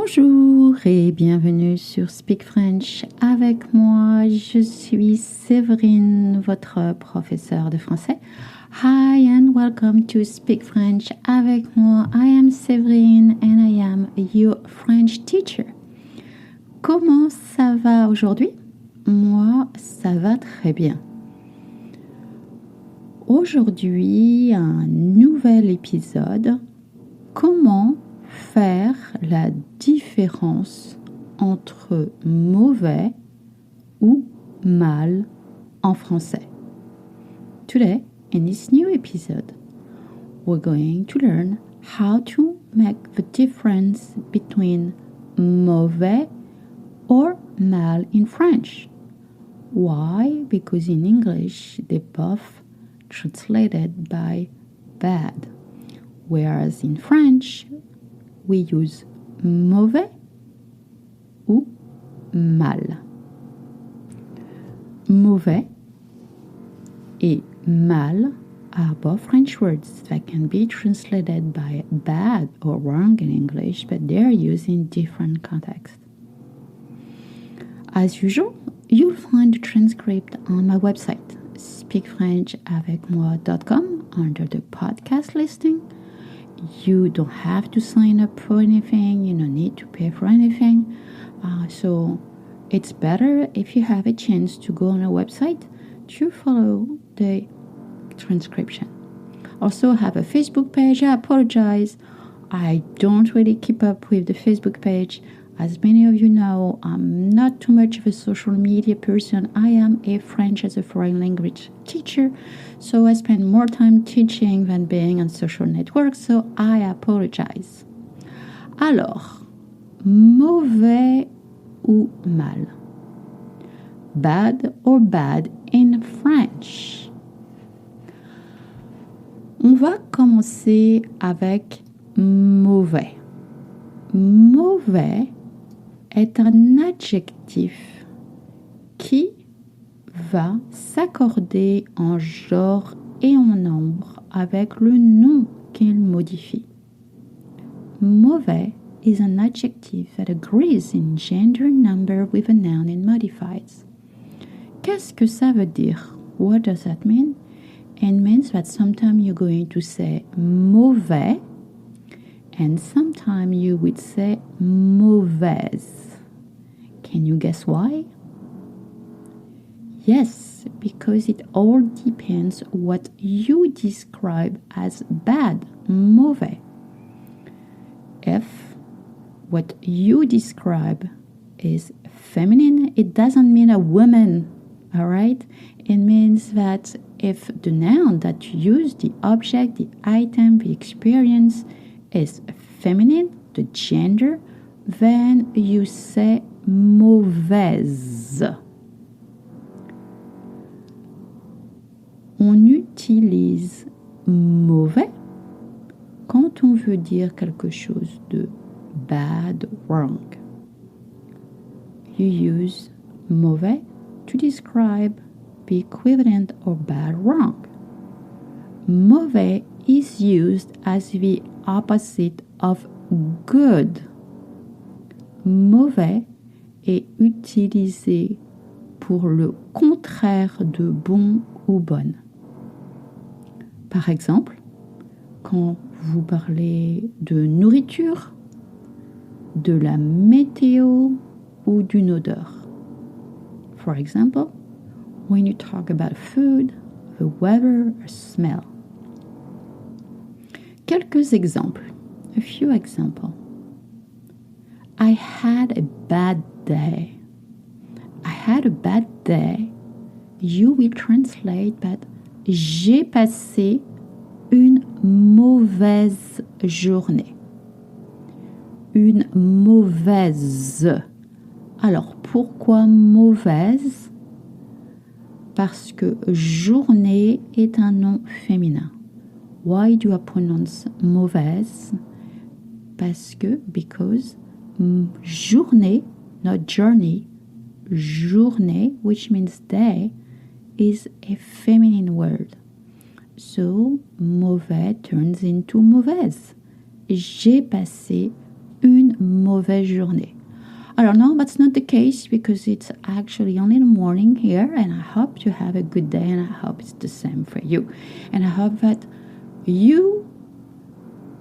Bonjour et bienvenue sur Speak French avec moi. Je suis Séverine, votre professeure de français. Hi and welcome to Speak French avec moi. I am Séverine and I am your French teacher. Comment ça va aujourd'hui? Moi, ça va très bien. Aujourd'hui, un nouvel épisode. Comment faire la différence entre mauvais ou mal en français. Today, in this new episode, we're going to learn how to make the difference between mauvais or mal in French. Why? Because in English, they both translated by bad, whereas in French, we use mauvais ou mal. Mauvais et mal are both French words that can be translated by bad or wrong in English, but they're used in different contexts. As usual, you'll find the transcript on my website, speakfrenchavecmoi.com, under the podcast listing. You don't have to sign up for anything. You don't need to pay for anything. So it's better if you have a chance to go on a website to follow the transcription. Also, I have a Facebook page. I apologize. I don't really keep up with the Facebook page. As many of you know, I'm not too much of a social media person. I am a French as a foreign language teacher, so I spend more time teaching than being on social networks, so I apologize. Alors, mauvais ou mal? Bad or bad in French? On va commencer avec mauvais. Mauvais est un adjectif qui va s'accorder en genre et en nombre avec le nom qu'il modifie. Mauvais is an adjective that agrees in gender number with a noun it modifies. Qu'est-ce que ça veut dire? What does that mean? It means that sometimes you're going to say mauvais and sometimes you would say mauvaise. Can you guess why? Yes, because it all depends what you describe as bad, mauvais. If what you describe is feminine, it doesn't mean a woman, all right? It means that if the noun that you use, the object, the item, the experience is feminine, the gender, then you say mauvaise. On utilise mauvais quand on veut dire quelque chose de bad, wrong. You use mauvais to describe the equivalent of bad, wrong. Mauvais is used as the opposite of good. Mauvais est utilisé pour le contraire de bon ou bonne. Par exemple, quand vous parlez de nourriture, de la météo ou d'une odeur. For example, when you talk about food, the weather, or smell. Quelques exemples. A few examples. I had a bad day. I had a bad day. You will translate that j'ai passé une mauvaise journée. Une mauvaise. Alors, pourquoi mauvaise? Parce que journée est un nom féminin. Why do I pronounce mauvaise? Because journée, not journey, journée, which means day, is a feminine word. So, mauvais turns into mauvaise. J'ai passé une mauvaise journée. I don't know, that's not the case because it's actually only the morning here, and I hope you have a good day, and I hope it's the same for you. And I hope that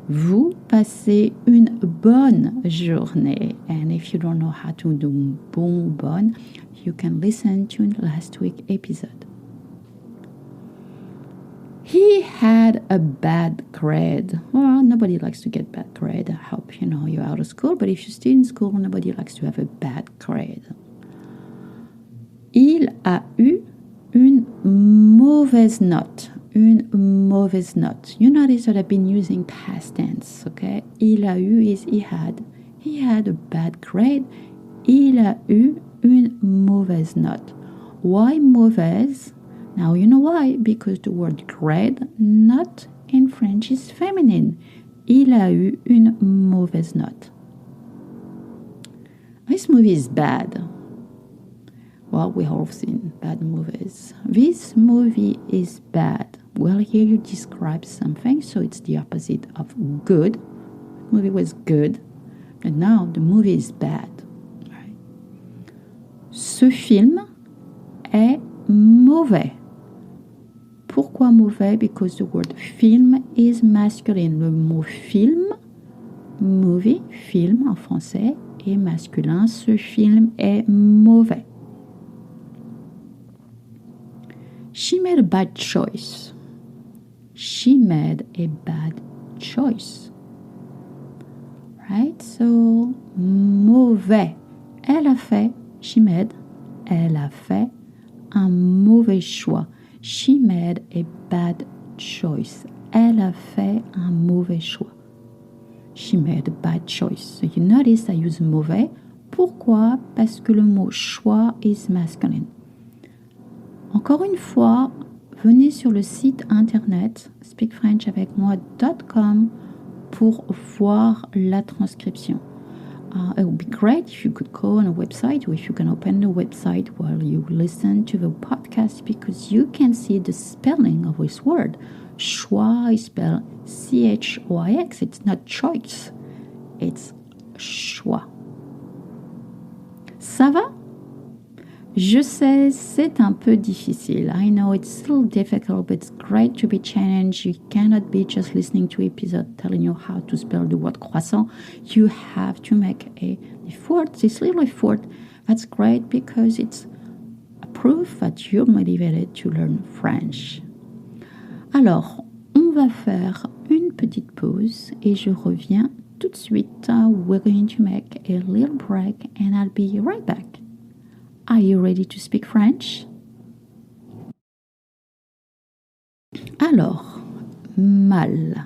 vous passez une bonne journée. And if you don't know how to do bonne, you can listen to last week's episode. He had a bad grade. Well, nobody likes to get bad grade. I hope you're out of school, but if you're still in school, nobody likes to have a bad grade. Il a eu une mauvaise note. Une mauvaise note. You notice that I've been using past tense, okay? Il a eu is he had. He had a bad grade. Il a eu une mauvaise note. Why mauvaise? Now you know why, because the word grade, note in French is feminine. Il a eu une mauvaise note. This movie is bad. Well, we have seen bad movies. This movie is bad. Well, here you describe something, so it's the opposite of good. The movie was good, and now the movie is bad. Right? Ce film est mauvais. Pourquoi mauvais? Because the word film is masculine. Le mot film, movie, film en français, est masculin. Ce film est mauvais. She made a bad choice. She made a bad choice. Right? So, mauvais. Elle a fait un mauvais choix. She made a bad choice. Elle a fait un mauvais choix. She made a bad choice. So you notice I use mauvais. Pourquoi? Parce que le mot choix is masculine. Encore une fois, venez sur le site internet speakfrenchavecmoi.com pour voir la transcription. It would be great if you could go on a website, or if you can open the website while you listen to the podcast, because you can see the spelling of this word. Choix is spelled C-H-O-I-X. It's not choice. It's choix. Ça va? Je sais, c'est un peu difficile. I know it's still difficult, but it's great to be challenged. You cannot be just listening to episode telling you how to spell the word croissant. You have to make an effort, this little effort. That's great because it's a proof that you're motivated to learn French. Alors, on va faire une petite pause et je reviens tout de suite. We're going to make a little break and I'll be right back. Are you ready to speak French? Alors, mal.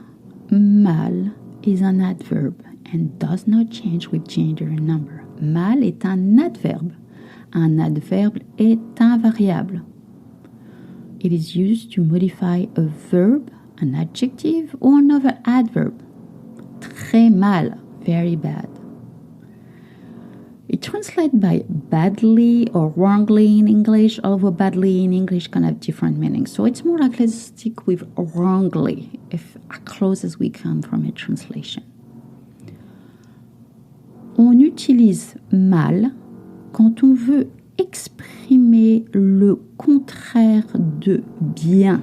Mal is an adverb and does not change with gender and number. Mal est un adverbe. Un adverbe est un variable. It is used to modify a verb, an adjective, or another adverb. Très mal, very bad. It translates by badly or wrongly in English, although badly in English can have different meanings. So it's more like let's stick with wrongly, if as close as we come from a translation. On utilise mal quand on veut exprimer le contraire de bien.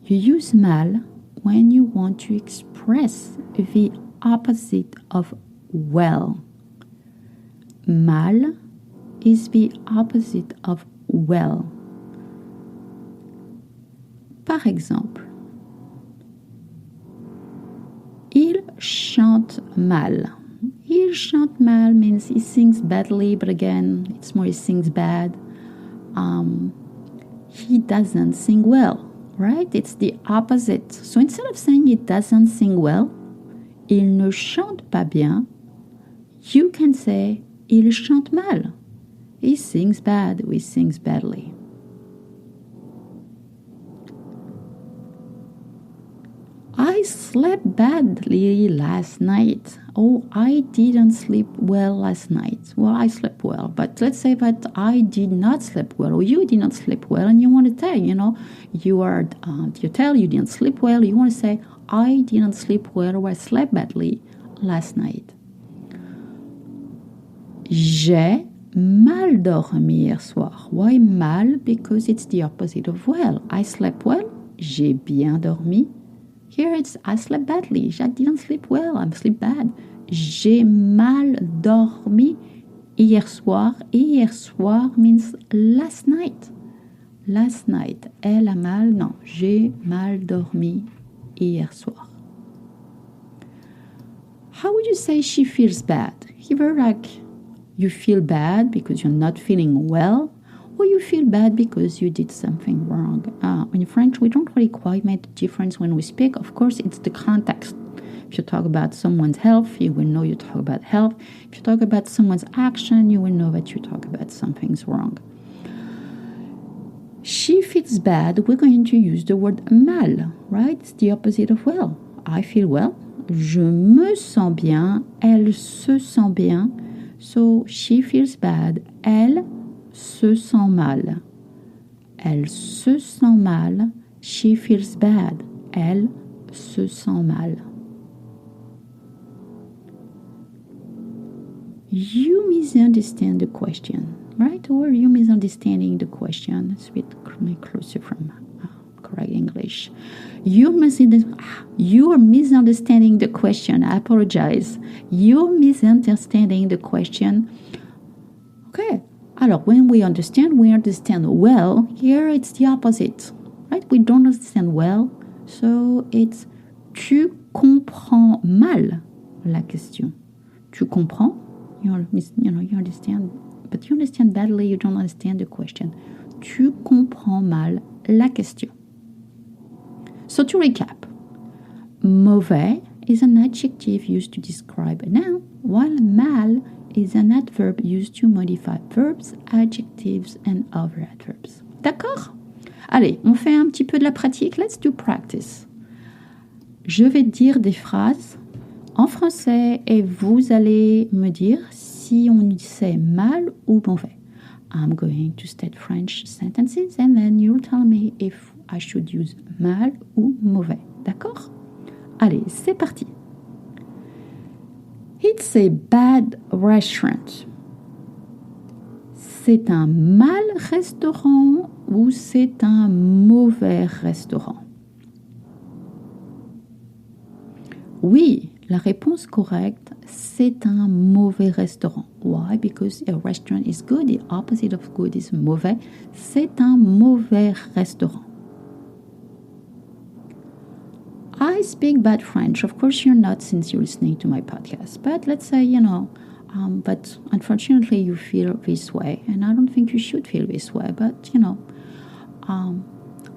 You use mal when you want to express the opposite of well. Mal is the opposite of well. Par exemple, il chante mal. Il chante mal means he sings badly, but again, it's more he sings bad. He doesn't sing well, right? It's the opposite. So instead of saying he doesn't sing well, il ne chante pas bien, you can say il chante mal. He sings bad, or he sings badly. I slept badly last night. Oh, I didn't sleep well last night. Well, I slept well, but let's say that I did not sleep well, or you did not sleep well, and you want to tell, you tell you didn't sleep well, you want to say, I didn't sleep well, or I slept badly last night. J'ai mal dormi hier soir. Why mal? Because it's the opposite of well. I slept well. J'ai bien dormi. Here it's I slept badly. I didn't sleep well. I sleep bad. J'ai mal dormi hier soir. Hier soir means last night. Last night. Elle a mal. Non, j'ai mal dormi hier soir. How would you say she feels bad? Either like you feel bad because you're not feeling well, or you feel bad because you did something wrong. In French, we don't really quite make the difference when we speak. Of course, it's the context. If you talk about someone's health, you will know you talk about health. If you talk about someone's action, you will know that you talk about something's wrong. She feels bad. We're going to use the word mal, right? It's the opposite of well. I feel well. Je me sens bien. Elle se sent bien. So she feels bad. Elle se sent mal. Elle se sent mal. She feels bad. Elle se sent mal. You misunderstand the question, right? Or you misunderstanding the question. It's a bit closer from correct English. You are misunderstanding the question. I apologize. You're misunderstanding the question. Okay. Alors, when we understand well. Here it's the opposite, right? We don't understand well. So it's tu comprends mal la question. Tu comprends? You understand, but you understand badly. You don't understand the question. Tu comprends mal la question. So to recap, mauvais is an adjective used to describe a noun, while mal is an adverb used to modify verbs, adjectives, and other adverbs. D'accord? Allez, on fait un petit peu de la pratique. Let's do practice. Je vais dire des phrases en français et vous allez me dire si on sait mal ou mauvais. I'm going to state French sentences and then you'll tell me if I should use mal ou mauvais. D'accord? Allez, c'est parti. It's a bad restaurant. C'est un mal restaurant ou c'est un mauvais restaurant? Oui, la réponse correcte, c'est un mauvais restaurant. Why? Because a restaurant is good. The opposite of good is mauvais. C'est un mauvais restaurant. I speak bad French. Of course, you're not since you're listening to my podcast. But let's say, but unfortunately you feel this way. And I don't think you should feel this way. But,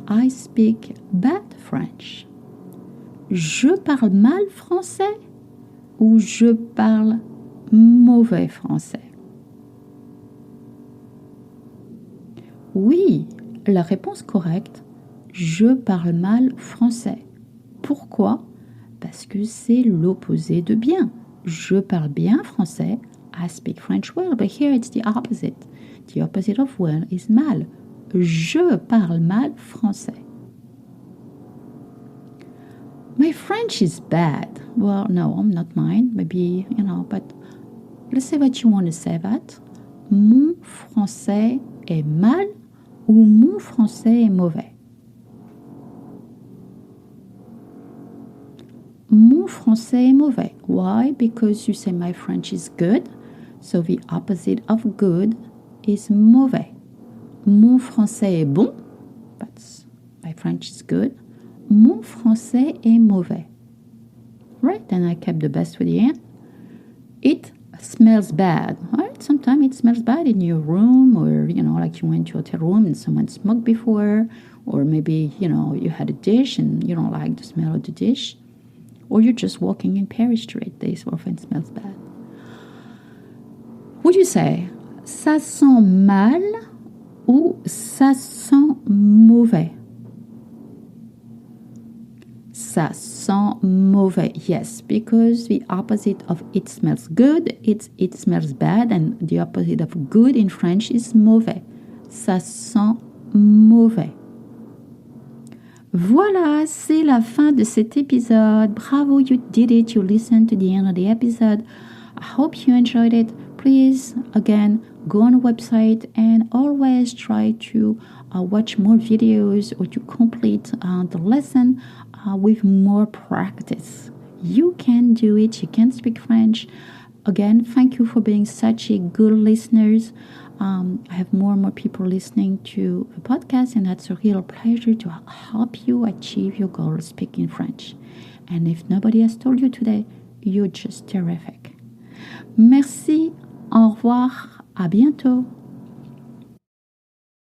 I speak bad French. Je parle mal français ou je parle mauvais français? Oui, la réponse correcte, je parle mal français. Pourquoi? Parce que c'est l'opposé de bien. Je parle bien français. I speak French well, but here it's the opposite. The opposite of well is mal. Je parle mal français. My French is bad. Well, no, not mine. Maybe, but let's say that you want to say that. Mon français est mal ou mon français est mauvais? Mon français est mauvais. Why? Because you say my French is good. So the opposite of good is mauvais. Mon français est bon. But my French is good. Mon français est mauvais. Right? And I kept the best for the end. It smells bad. Right? Sometimes it smells bad in your room, or, like you went to a hotel room and someone smoked before, or maybe, you had a dish and you don't like the smell of the dish, or you're just walking in Paris Street. This often smells bad. Would you say, ça sent mal ou ça sent mauvais? Ça sent mauvais. Yes, because the opposite of it smells good, it smells bad, and the opposite of good in French is mauvais. Ça sent mauvais. Voilà, c'est la fin de cet épisode. Bravo, you did it. You listened to the end of the episode. I hope you enjoyed it. Please, again, go on the website and always try to watch more videos or to complete the lesson with more practice. You can do it. You can speak French. Again, thank you for being such a good listeners. I have more and more people listening to the podcast, and that's a real pleasure to help you achieve your goal of speaking French. And if nobody has told you today, you're just terrific. Merci, au revoir, à bientôt.